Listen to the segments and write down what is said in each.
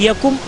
1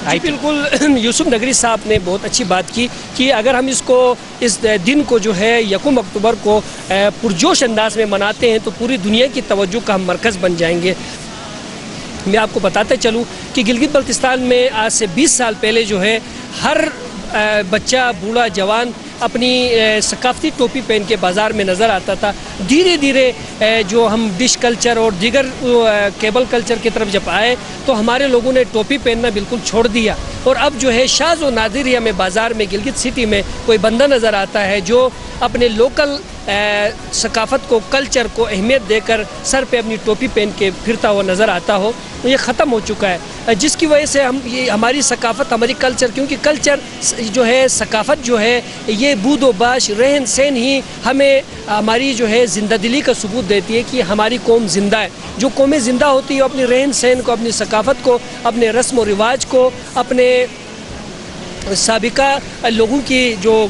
جی بالکل، یوسف نگری صاحب نے بہت اچھی بات کی کہ اگر ہم اس دن کو جو ہے 1 اکتوبر کو پرجوش انداز میں مناتے ہیں تو پوری دنیا کی توجہ کا ہم مرکز بن جائیں گے۔ میں آپ کو بتاتے چلوں کہ گلگت بلتستان میں آج سے 20 سال پہلے جو ہے ہر بچہ، بوڑھا، جوان اپنی ثقافتی ٹوپی پہن کے بازار میں نظر آتا تھا۔ دھیرے دھیرے جو ہم ڈش کلچر اور دیگر کیبل کلچر کی طرف جب آئے تو ہمارے لوگوں نے ٹوپی پہننا بالکل چھوڑ دیا، اور اب جو ہے شاذ و نادر ہی ہمیں بازار میں گلگت سٹی میں کوئی بندہ نظر آتا ہے جو اپنے لوکل ثقافت کو، کلچر کو اہمیت دے کر سر پہ اپنی ٹوپی پہن کے پھرتا ہوا نظر آتا ہو۔ یہ ختم ہو چکا ہے، جس کی وجہ سے ہماری ثقافت، ہماری کلچر، کیونکہ کلچر جو ہے، ثقافت جو ہے، یہ بود و باش، رہن سہن ہی ہمیں ہماری جو ہے زندہ دلی کا ثبوت دیتی ہے کہ ہماری قوم زندہ ہے۔ جو قومیں زندہ ہوتی ہے اپنی رہن سہن کو، اپنی ثقافت کو، اپنے رسم و رواج کو، اپنے سابقہ لوگوں کی جو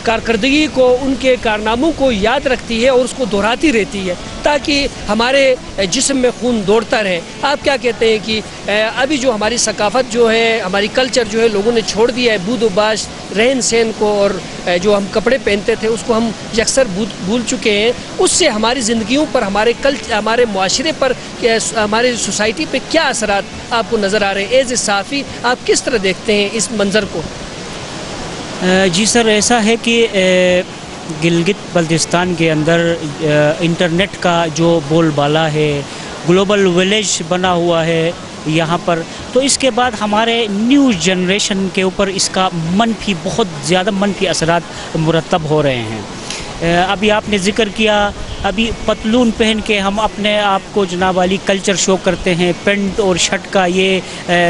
کارکردگی کو، ان کے کارناموں کو یاد رکھتی ہے اور اس کو دہراتی رہتی ہے تاکہ ہمارے جسم میں خون دوڑتا رہے۔ آپ کیا کہتے ہیں کہ ابھی جو ہماری ثقافت جو ہے، ہماری کلچر جو ہے، لوگوں نے چھوڑ دیا ہے بود و باش، رہن سہن کو، اور جو ہم کپڑے پہنتے تھے اس کو ہم یکسر بھول چکے ہیں۔ اس سے ہماری زندگیوں پر، ہمارے معاشرے پر، ہمارے سوسائٹی پہ کیا اثرات آپ کو نظر آ رہے ہیں؟ ایز اے صحافی آپ کس طرح دیکھتے ہیں اس منظر کو؟ جی سر، ایسا ہے کہ گلگت بلتستان کے اندر انٹرنیٹ کا جو بول بالا ہے، گلوبل ولیج بنا ہوا ہے یہاں پر، تو اس کے بعد ہمارے نیو جنریشن کے اوپر اس کا بہت زیادہ منفی اثرات مرتب ہو رہے ہیں۔ ابھی آپ نے ذکر کیا، ابھی پتلون پہن کے ہم اپنے آپ کو جناب علی کلچر شو کرتے ہیں، پینٹ اور شرٹ کا یہ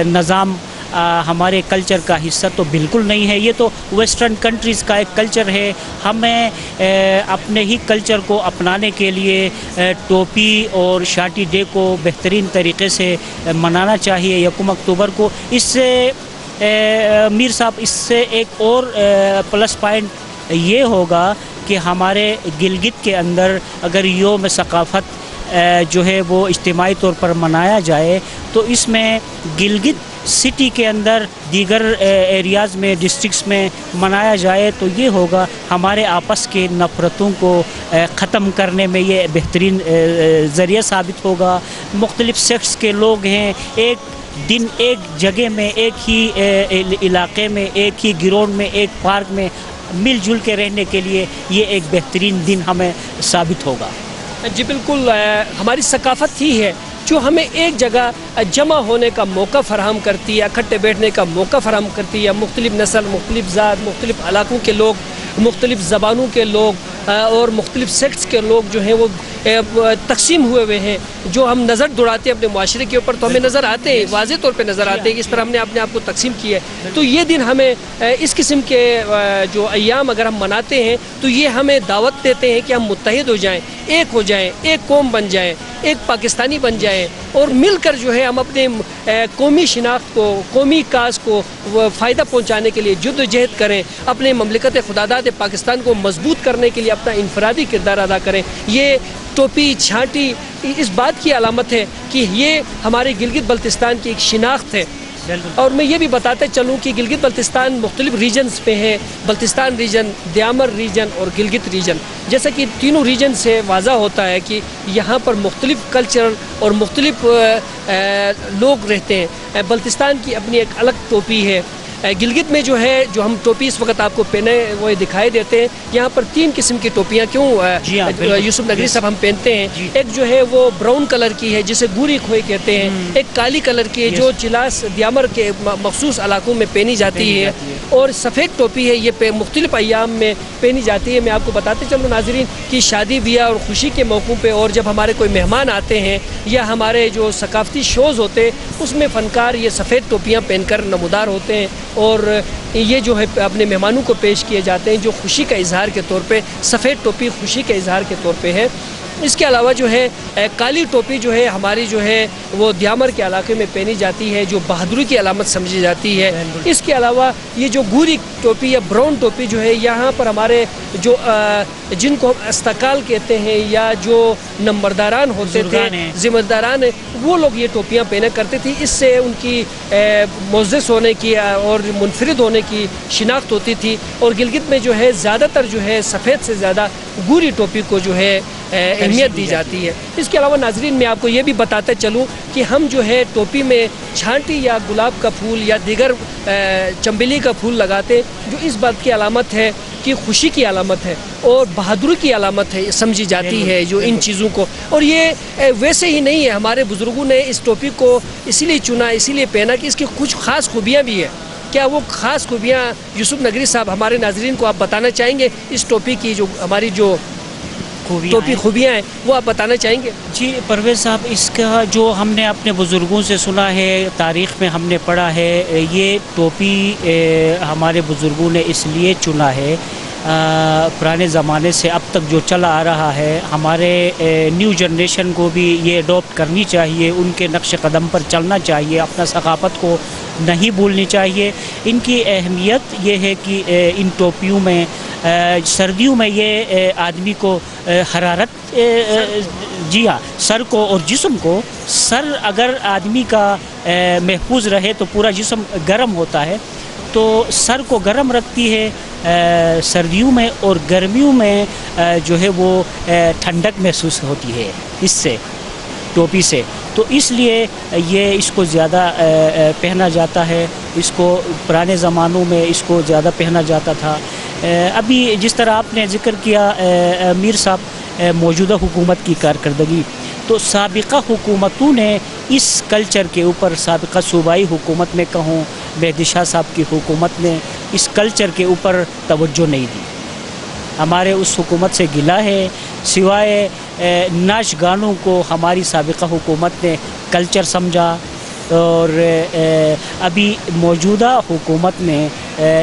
نظام ہمارے کلچر کا حصہ تو بالکل نہیں ہے۔ یہ تو ویسٹرن کنٹریز کا ایک کلچر ہے۔ ہمیں اپنے ہی کلچر کو اپنانے کے لیے ٹوپی اور شاٹی ڈے کو بہترین طریقے سے منانا چاہیے 1 اکتوبر کو۔ اس سے میر صاحب، اس سے ایک اور پلس پوائنٹ یہ ہوگا کہ ہمارے گلگت کے اندر اگر یوم ثقافت جو ہے وہ اجتماعی طور پر منایا جائے تو اس میں گلگت سٹی کے اندر دیگر ایریاز میں، ڈسٹرکس میں منایا جائے تو یہ ہوگا ہمارے آپس کے نفرتوں کو ختم کرنے میں یہ بہترین ذریعہ ثابت ہوگا۔ مختلف سیکٹس کے لوگ ہیں، ایک دن ایک جگہ میں، ایک ہی علاقے میں، ایک ہی گراؤنڈ میں، ایک پارک میں مل جل کے رہنے کے لیے یہ ایک بہترین دن ہمیں ثابت ہوگا۔ جی بالکل، ہماری ثقافت ہی ہے جو ہمیں ایک جگہ جمع ہونے کا موقع فراہم کرتی ہے، اکٹھے بیٹھنے کا موقع فراہم کرتی ہے۔ مختلف نسل، مختلف ذات، مختلف علاقوں کے لوگ، مختلف زبانوں کے لوگ اور مختلف سیکٹس کے لوگ جو ہیں وہ تقسیم ہوئے ہیں۔ جو ہم نظر دوڑاتے ہیں اپنے معاشرے کے اوپر تو ہمیں نظر آتے ہیں، واضح طور پہ نظر آتے ہیں کہ اس طرح ہم نے اپنے آپ کو تقسیم کیا ہے۔ تو یہ دن ہمیں اس قسم کے جو ایام اگر ہم مناتے ہیں تو یہ ہمیں دعوت دیتے ہیں کہ ہم متحد ہو جائیں، ایک ہو جائیں، ایک قوم بن جائیں، ایک پاکستانی بن جائیں، اور مل کر جو ہے ہم اپنے قومی شناخت کو، قومی کاز کو فائدہ پہنچانے کے لیے جدوجہد کریں، اپنے مملکت خداداد پاکستان کو مضبوط کرنے کے لیے اپنا انفرادی کردار ادا کریں۔ یہ ٹوپی، چھانٹی اس بات کی علامت ہے کہ یہ ہمارے گلگت بلتستان کی ایک شناخت ہے۔ اور میں یہ بھی بتاتے چلوں کہ گلگت بلتستان مختلف ریجنز پہ ہے، بلتستان ریجن، دیامر ریجن اور گلگت ریجن۔ جیسا کہ تینوں ریجن سے واضح ہوتا ہے کہ یہاں پر مختلف کلچر اور مختلف لوگ رہتے ہیں۔ بلتستان کی اپنی ایک الگ ٹوپی ہے۔ گلگت میں جو ہے، جو ہم ٹوپی اس وقت آپ کو پہنے وہ دکھائی دیتے ہیں، یہاں پر 3 قسم کی ٹوپیاں یوسف نگری صاحب ہم پہنتے ہیں۔ ایک جو ہے وہ براؤن کلر کی ہے جسے گوری کھوئی کہتے ہیں، ایک کالی کلر کی ہے جو چلاس دیامر کے مخصوص علاقوں میں پہنی جاتی ہے، اور سفید ٹوپی ہے، یہ مختلف ایام میں پہنی جاتی ہے۔ میں آپ کو بتاتے چلوں ناظرین کہ شادی بیاہ اور خوشی کے موقعوں پہ، اور جب ہمارے کوئی مہمان آتے ہیں یا ہمارے جو ثقافتی شوز ہوتے ہیں اس میں فنکار یہ سفید ٹوپیاں پہن کر نمودار ہوتے ہیں، اور یہ جو ہے اپنے مہمانوں کو پیش کیے جاتے ہیں جو خوشی کا اظہار کے طور پہ۔ سفید ٹوپی خوشی کے اظہار کے طور پہ ہے۔ اس کے علاوہ جو ہے کالی ٹوپی جو ہے ہماری جو ہے وہ دیامر کے علاقے میں پہنی جاتی ہے، جو بہادری کی علامت سمجھی جاتی ہے۔ اس کے علاوہ یہ جو گوری ٹوپی یا براؤن ٹوپی جو ہے یہاں پر ہمارے جو جن کو ہم استقال کہتے ہیں یا جو نمبرداران ہوتے تھے، ذمہ داران، وہ لوگ یہ ٹوپیاں پہنا کرتے تھے۔ اس سے ان کی معزز ہونے کی اور منفرد ہونے کی شناخت ہوتی تھی، اور گلگت میں جو ہے زیادہ تر جو ہے سفید سے زیادہ گوری ٹوپی کو جو ہے اہمیت دی جاتی ہے۔ اس کے علاوہ ناظرین میں آپ کو یہ بھی بتاتے چلوں کہ ہم جو ہے ٹوپی میں چھانٹی یا گلاب کا پھول یا دیگر چنبیلی کا پھول لگاتے، جو اس بات کی علامت ہے کہ خوشی کی علامت ہے اور بہادری کی علامت ہے سمجھی جاتی ہے جو ان چیزوں کو۔ اور یہ ویسے ہی نہیں ہے، ہمارے بزرگوں نے اس ٹوپی کو اسی لیے چنا، اسی لیے پہنا کہ اس کی کچھ خاص خوبیاں بھی ہیں۔ کیا وہ خاص خوبیاں یوسف نگری صاحب ہمارے ناظرین کو آپ بتانا چاہیں گے؟ اس ٹوپی کی جو ہماری جو ٹوپی خوبیاں ہیں وہ آپ بتانا چاہیں گے؟ جی پرویز صاحب، اس کا جو ہم نے اپنے بزرگوں سے سنا ہے، تاریخ میں ہم نے پڑھا ہے، یہ ٹوپی ہمارے بزرگوں نے اس لیے چنا ہے، پرانے زمانے سے اب تک جو چلا آ رہا ہے، ہمارے نیو جنریشن کو بھی یہ اڈاپٹ کرنی چاہیے، ان کے نقش قدم پر چلنا چاہیے، اپنا ثقافت کو نہیں بھولنی چاہیے۔ ان کی اہمیت یہ ہے کہ ان ٹوپیوں میں سردیوں میں یہ آدمی کو حرارت، جی ہاں، سر کو اور جسم کو، سر اگر آدمی کا محفوظ رہے تو پورا جسم گرم ہوتا ہے، تو سر کو گرم رکھتی ہے سردیوں میں، اور گرمیوں میں جو ہے وہ ٹھنڈک محسوس ہوتی ہے اس سے، ٹوپی سے۔ تو اس لیے یہ اس کو زیادہ پہنا جاتا ہے، اس کو پرانے زمانوں میں اس کو زیادہ پہنا جاتا تھا۔ ابھی جس طرح آپ نے ذکر کیا میر صاحب موجودہ حکومت کی کارکردگی، تو سابقہ حکومتوں نے اس کلچر کے اوپر، سابقہ صوبائی حکومت میں کہوں، مہدی شاہ صاحب کی حکومت نے اس کلچر کے اوپر توجہ نہیں دی۔ ہمارے اس حکومت سے گلہ ہے، سوائے ناچ گانوں کو ہماری سابقہ حکومت نے کلچر سمجھا، اور ابھی موجودہ حکومت نے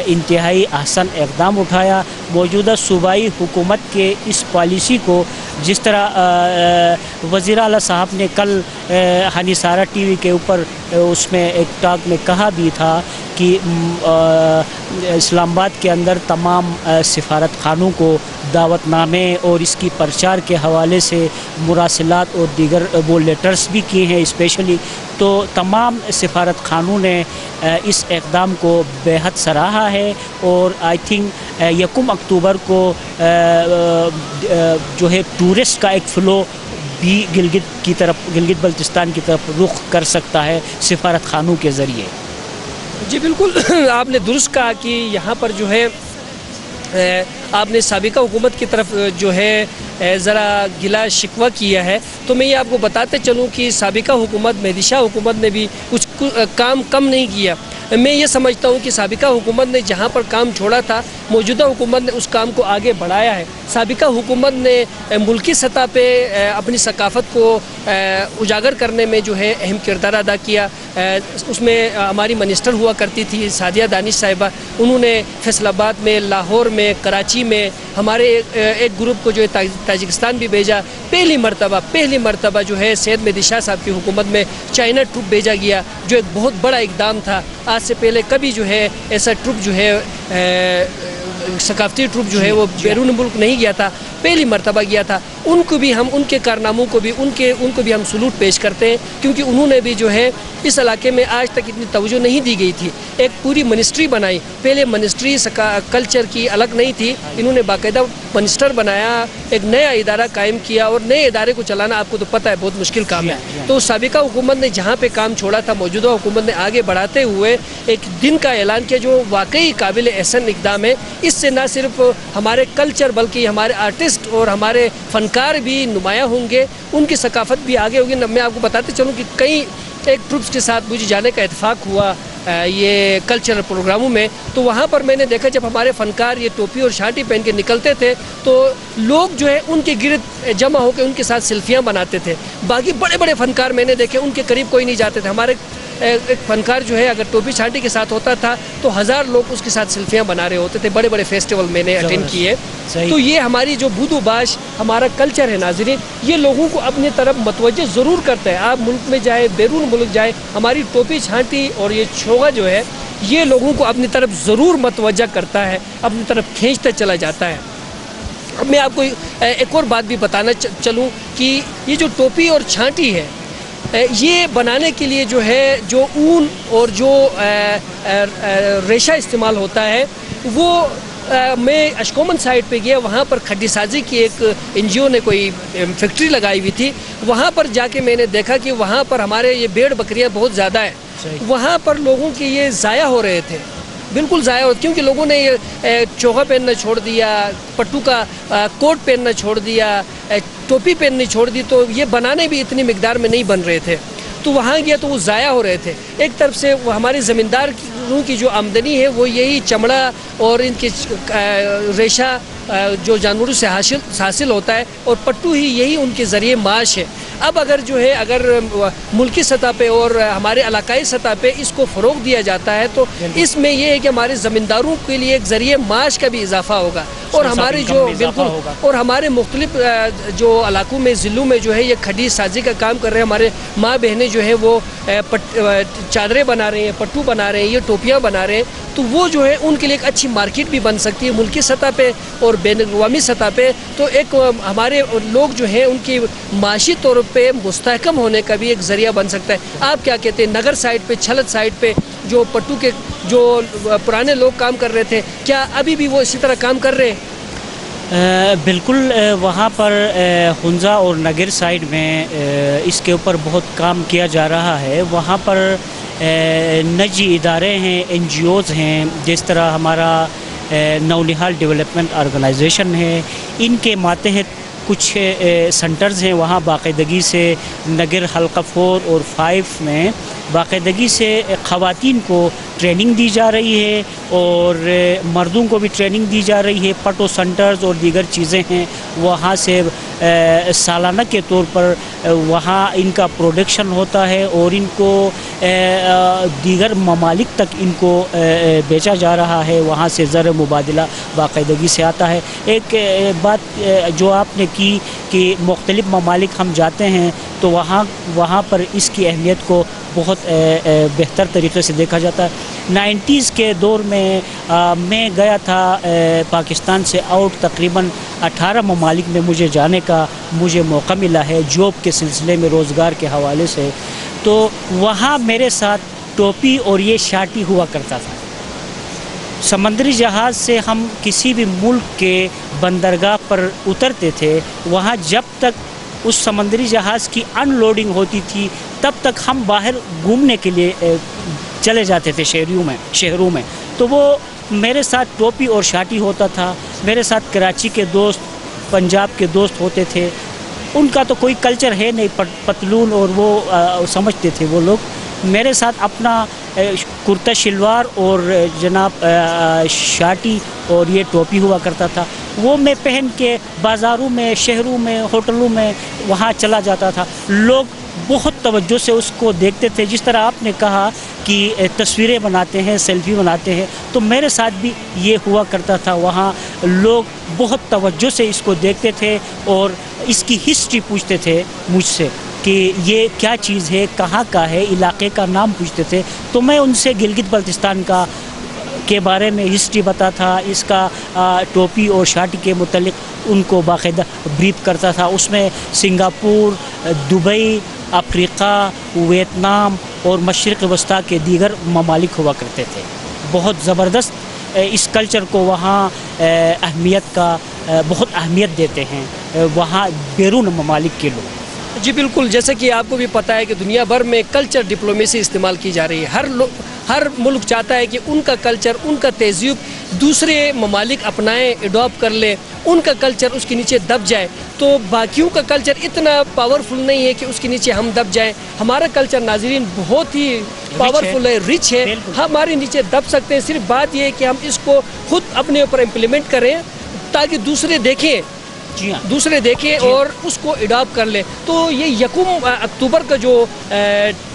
انتہائی احسن اقدام اٹھایا۔ موجودہ صوبائی حکومت کے اس پالیسی کو، جس طرح وزیر اعلیٰ صاحب نے کل ہنی سارا ٹی وی کے اوپر اس میں ایک ٹاک میں کہا بھی تھا کہ اسلام آباد کے اندر تمام سفارت خانوں کو دعوت نامے اور اس کی پرچار کے حوالے سے مراسلات اور دیگر وہ لیٹرز بھی کیے ہیں اسپیشلی، تو تمام سفارت خانوں نے اس اقدام کو بے حد سراہا ہے، اور آئی تھنک 1 اکتوبر کو جو ہے ٹورسٹ کا ایک فلو بھی گلگت کی طرف، گلگت بلتستان کی طرف رخ کر سکتا ہے سفارت خانوں کے ذریعے۔ جی بالکل، آپ نے درست کہا کہ یہاں پر جو ہے آپ نے سابقہ حکومت کی طرف جو ہے ذرا گلا شکوہ کیا ہے، تو میں یہ آپ کو بتاتے چلوں کہ سابقہ حکومت، مہدی شاہ حکومت نے بھی کچھ کام کم نہیں کیا۔ میں یہ سمجھتا ہوں کہ سابقہ حکومت نے جہاں پر کام چھوڑا تھا، موجودہ حکومت نے اس کام کو آگے بڑھایا ہے۔ سابقہ حکومت نے ملکی سطح پہ اپنی ثقافت کو اجاگر کرنے میں جو ہے اہم کردار ادا کیا۔ اس میں ہماری منسٹر ہوا کرتی تھی سعدیہ دانش صاحبہ، انہوں نے فیصل آباد میں، لاہور میں، کراچی میں ہمارے ایک گروپ کو جو ہے تاجکستان بھی بھیجا۔ پہلی مرتبہ جو ہے سید مہدی شاہ صاحب کی حکومت میں چائنا ٹروپ بھیجا گیا، جو ایک بہت بڑا اقدام تھا۔ آج سے پہلے کبھی جو ہے ایسا ٹروپ جو ہے ثقافتی ٹروپ جو ہے وہ بیرون ملک نہیں گیا تھا، پہلی مرتبہ گیا تھا۔ ان کو بھی ہم، ان کے کارناموں کو بھی، ان کو بھی ہم سلوٹ پیش کرتے ہیں، کیونکہ انہوں نے بھی جو ہے اس علاقے میں آج تک اتنی توجہ نہیں دی گئی تھی۔ ایک پوری منسٹری بنائی، پہلے منسٹری کلچر کی الگ نہیں تھی، انہوں نے باقاعدہ منسٹر بنایا، ایک نیا ادارہ قائم کیا، اور نئے ادارے کو چلانا آپ کو تو پتہ ہے بہت مشکل کام ہے۔ تو سابقہ حکومت نے جہاں پہ کام چھوڑا تھا، موجودہ حکومت نے آگے بڑھاتے ہوئے ایک دن کا اعلان کیا جو واقعی قابل احسن اقدام ہے۔ اس سے نہ صرف ہمارے کلچر بلکہ ہمارے آرٹسٹ اور ہمارے فنکار بھی نمایاں ہوں گے، ان کی ثقافت بھی آگے ہوگی۔ میں آپ کو بتاتے چلوں کہ کئی ایک ٹروپس کے ساتھ مجھے جانے کا اتفاق ہوا یہ کلچرل پروگراموں میں، تو وہاں پر میں نے دیکھا جب ہمارے فنکار یہ ٹوپی اور شارٹی پہن کے نکلتے تھے تو لوگ جو ہے ان کے گرد جمع ہو کے ان کے ساتھ سیلفیاں بناتے تھے۔ باقی بڑے بڑے فنکار میں نے دیکھے، ان کے قریب کوئی نہیں جاتے تھے۔ ہمارے ایک فنکار جو ہے اگر ٹوپی چھانٹی کے ساتھ ہوتا تھا تو 1000 لوگ اس کے ساتھ سیلفیاں بنا رہے ہوتے تھے. بڑے بڑے فیسٹیول میں نے اٹینڈ کیے. تو یہ ہماری جو بودو باش ہمارا کلچر ہے ناظرین, یہ لوگوں کو اپنی طرف متوجہ ضرور کرتا ہے. آپ ملک میں جائے, بیرون ملک جائے, ہماری ٹوپی چھانٹی اور یہ چھوگا جو ہے یہ لوگوں کو اپنی طرف ضرور متوجہ کرتا ہے, اپنی طرف کھینچتا چلا جاتا ہے. اب میں آپ کو ایک اور بات بھی بتانا چلوں کہ یہ جو ٹوپی اور چھانٹی ہے یہ بنانے کے لیے جو ہے جو اون اور جو ریشہ استعمال ہوتا ہے وہ میں اشکومن سائٹ پہ گیا. وہاں پر کھڈی سازی کی ایک NGO نے کوئی فیکٹری لگائی ہوئی تھی. وہاں پر جا کے میں نے دیکھا کہ وہاں پر ہمارے یہ بھیڑ بکریاں بہت زیادہ ہیں. وہاں پر لوگوں کے یہ ضائع ہو رہے تھے, بالکل ضائع ہو, کیونکہ لوگوں نے یہ چوغا پہننا چھوڑ دیا, پٹو کا کوٹ پہننا چھوڑ دیا, ٹوپی پہننی چھوڑ دی, تو یہ بنانے بھی اتنی مقدار میں نہیں بن رہے تھے. تو وہاں گیا تو وہ ضائع ہو رہے تھے. ایک طرف سے وہ ہمارے زمینداروں کی جو آمدنی ہے وہ یہی چمڑا اور ان کے ریشہ جو جانوروں سے حاصل ہوتا ہے, اور پٹو ہی یہی ان کے ذریعے معاش ہے. اب اگر جو ہے اگر ملکی سطح پہ اور ہمارے علاقائی سطح پہ اس کو فروغ دیا جاتا ہے تو اس میں یہ ہے کہ ہمارے زمینداروں کے لیے ایک ذریعے معاش کا بھی اضافہ ہوگا, اور ہمارے جو بالکل اور ہمارے مختلف جو علاقوں میں ضلعوں میں جو ہے یہ کھڈی سازی کا کام کر رہے ہیں. ہمارے ماں بہنیں جو ہے وہ چادریں بنا رہے ہیں, پٹو بنا رہے ہیں, یہ ٹوپیاں بنا رہے ہیں. تو وہ جو ہے ان کے لیے ایک اچھی مارکیٹ بھی بن سکتی ہے ملکی سطح پہ اور بین الاقوامی سطح پہ. تو ایک ہمارے لوگ جو ہیں ان کی معاشی طور پہ مستحکم ہونے کا بھی ایک ذریعہ بن سکتا ہے. آپ کیا کہتے ہیں, نگر سائٹ پہ, چھلت سائٹ پہ جو پٹو کے جو پرانے لوگ کام کر رہے تھے, کیا ابھی بھی وہ اسی طرح کام کر رہے ہیں؟ بالکل, وہاں پر ہنزا اور نگر سائڈ میں اس کے اوپر بہت کام کیا جا رہا ہے. وہاں پر نجی ادارے ہیں, NGOs ہیں, جس طرح ہمارا نونہال ڈیولپمنٹ آرگنائزیشن ہے, ان کے ماتحت کچھ سنٹرز ہیں. وہاں باقاعدگی سے نگر حلقہ 4 اور 5 میں باقاعدگی سے خواتین کو ٹریننگ دی جا رہی ہے اور مردوں کو بھی ٹریننگ دی جا رہی ہے. پٹو سنٹرز اور دیگر چیزیں ہیں, وہاں سے سالانہ کے طور پر وہاں ان کا پروڈکشن ہوتا ہے اور ان کو دیگر ممالک تک ان کو بیچا جا رہا ہے. وہاں سے زر مبادلہ باقاعدگی سے آتا ہے. ایک بات جو آپ نے کی کہ مختلف ممالک ہم جاتے ہیں تو وہاں پر اس کی اہمیت کو بہت بہتر طریقے سے دیکھا جاتا ہے. 90s کے دور میں میں گیا تھا پاکستان سے آؤٹ, تقریباً 18 ممالک میں مجھے موقع ملا ہے جاب کے سلسلے میں, روزگار کے حوالے سے. تو وہاں میرے ساتھ ٹوپی اور یہ شاٹی ہوا کرتا تھا. سمندری جہاز سے ہم کسی بھی ملک کے بندرگاہ پر اترتے تھے, وہاں جب تک اس سمندری جہاز کی ان لوڈنگ ہوتی تھی تب تک ہم باہر گھومنے کے لیے چلے جاتے تھے شہروں میں. تو وہ میرے ساتھ ٹوپی اور شاٹی ہوتا تھا. میرے ساتھ کراچی کے دوست, پنجاب کے دوست ہوتے تھے. ان کا تو کوئی کلچر ہے نہیں, پتلون اور وہ سمجھتے تھے وہ لوگ. میرے ساتھ اپنا کرتا شلوار اور جناب شاٹی اور یہ ٹوپی ہوا کرتا تھا. وہ میں پہن کے بازاروں میں, شہروں میں, ہوٹلوں میں وہاں چلا جاتا تھا. لوگ بہت توجہ سے اس کو دیکھتے تھے. جس طرح آپ نے کہا کہ تصویریں بناتے ہیں, سیلفی بناتے ہیں, تو میرے ساتھ بھی یہ ہوا کرتا تھا. وہاں لوگ بہت توجہ سے اس کو دیکھتے تھے اور اس کی ہسٹری پوچھتے تھے مجھ سے کہ یہ کیا چیز ہے, کہاں کا ہے, علاقے کا نام پوچھتے تھے. تو میں ان سے گلگت بلتستان کے بارے میں ہسٹری بتا تھا, اس کا ٹوپی اور شاٹی کے متعلق ان کو باقاعدہ بریف کرتا تھا. اس میں سنگاپور, دبئی, افریقہ, ویتنام اور مشرق وسطیٰ کے دیگر ممالک ہوا کرتے تھے. بہت زبردست اس کلچر کو وہاں بہت اہمیت دیتے ہیں وہاں بیرون ممالک کے لوگ. جی بالکل, جیسا کہ آپ کو بھی پتہ ہے کہ دنیا بھر میں کلچر ڈپلومیسی استعمال کی جا رہی ہے. ہر ملک چاہتا ہے کہ ان کا کلچر, ان کا تہذیب دوسرے ممالک اپنائیں, ایڈاپٹ کر لیں, ان کا کلچر اس کے نیچے دب جائے. تو باقیوں کا کلچر اتنا پاورفل نہیں ہے کہ اس کے نیچے ہم دب جائیں. ہمارا کلچر ناظرین بہت ہی پاورفل ہے, رچ ہے, ہمارے نیچے دب سکتے ہیں. صرف بات یہ ہے کہ ہم اس کو خود اپنے اوپر امپلیمنٹ کریں تاکہ دوسرے دیکھیں اور اس کو اڈاپٹ کر لیں. تو یہ 1 اکتوبر کا جو